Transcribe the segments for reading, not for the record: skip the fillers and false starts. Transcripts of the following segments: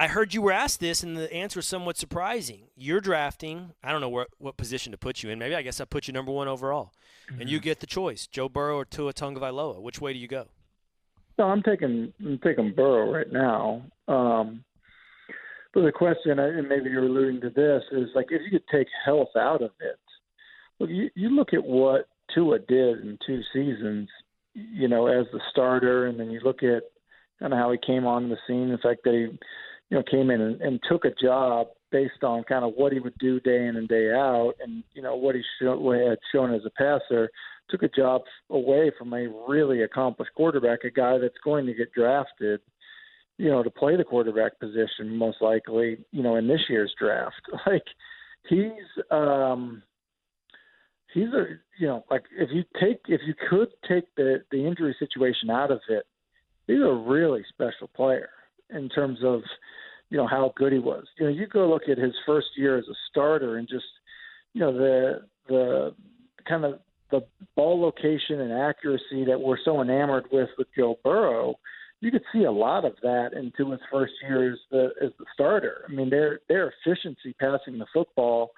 I heard you were asked this, and the answer is somewhat surprising. You're drafting. I don't know what position to put you in. Maybe I guess I put you number 1 overall, and you get the choice: Joe Burrow or Tua Tagovailoa. Which way do you go? No, I'm taking Burrow right now. But the question, and maybe you're alluding to this, is like if you could take health out of it. Look, you look at what Tua did in 2 seasons, as the starter, and then you look at kind of how he came on the scene. The fact that he came in and took a job based on kind of what he would do day in and day out, and what he had shown as a passer. Took a job away from a really accomplished quarterback, a guy that's going to get drafted, to play the quarterback position most likely, in this year's draft. Like he's like if you could take the injury situation out of it, he's a really special player in terms of how good he was. You go look at his first year as a starter and just the kind of the ball location and accuracy that we're so enamored with Joe Burrow. You could see a lot of that into his first year as the starter. I mean, their efficiency passing the football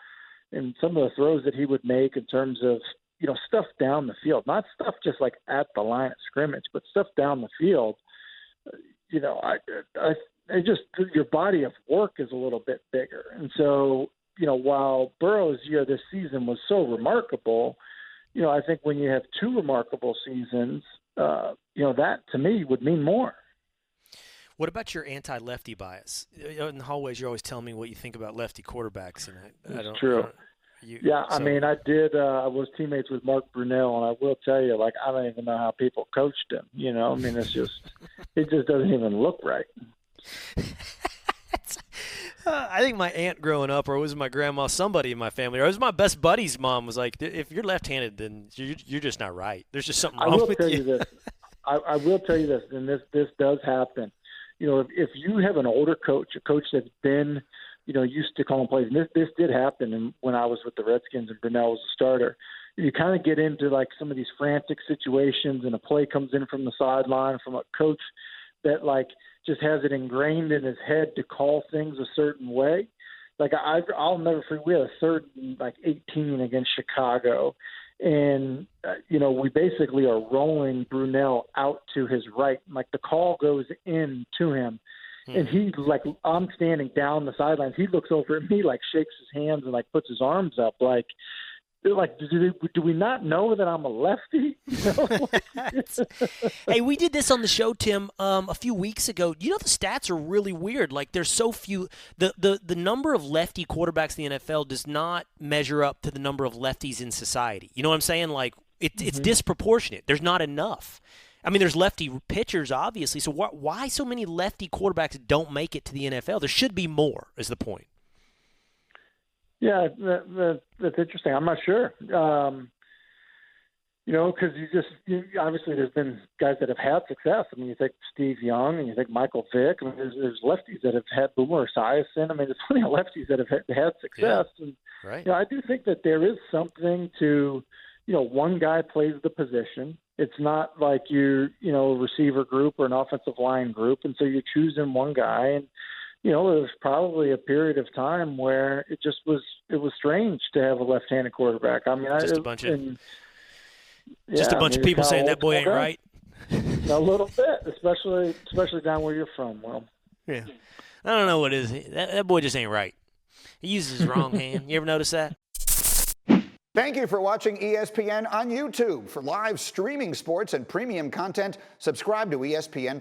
and some of the throws that he would make in terms of stuff down the field, not stuff just like at the line of scrimmage, but stuff down the field. I just your body of work is a little bit bigger, and so while Burrow's year this season was so remarkable, I think when you have 2 remarkable seasons, that to me would mean more. What about your anti-lefty bias? In the hallways, you're always telling me what you think about lefty quarterbacks, and I don't. True. I mean, I did. I was teammates with Mark Brunell, and I will tell you, like, I don't even know how people coached him. I mean, it just doesn't even look right. I think my aunt growing up, or it was my grandma, somebody in my family, or it was my best buddy's mom was like, if you're left-handed, then you're just not right. There's just something wrong with you. I will tell you this, and this does happen. If you have an older coach, a coach that's been, used to calling plays, and this did happen when I was with the Redskins and Brunell was a starter. You kind of get into like some of these frantic situations, and a play comes in from the sideline from a coach that like just has it ingrained in his head to call things a certain way. Like I'll never forget, we had a third and 18 against Chicago, and we basically are rolling Brunell out to his right. Like the call goes in to him, and he I'm standing down the sidelines. He looks over at me, like shakes his hands and like puts his arms up, like do we not know that I'm a lefty? Hey, we did this on the show, Tim, a few weeks ago. The stats are really weird. Like there's so few. The number of lefty quarterbacks in the NFL does not measure up to the number of lefties in society. You know what I'm saying? Like it's disproportionate. There's not enough. I mean, there's lefty pitchers, obviously. So why so many lefty quarterbacks don't make it to the NFL? There should be more, is the point. Yeah, that's interesting. I'm not sure. Because obviously there's been guys that have had success. I mean, you take Steve Young and you think Michael Vick. I mean, there's lefties that have had Boomer Esiason. I mean, there's plenty of lefties that have had success. Yeah, and right. I do think that there is something to, one guy plays the position. It's not like you're, a receiver group or an offensive line group, and so you're choosing one guy. And there was probably a period of time where it was strange to have a left-handed quarterback. I mean, just a bunch of people saying that boy ain't right. A little bit, especially down where you're from. Well, yeah, I don't know what it is. That boy just ain't right. He uses his wrong hand. You ever notice that? Thank you for watching ESPN on YouTube. For live streaming sports and premium content, subscribe to ESPN+.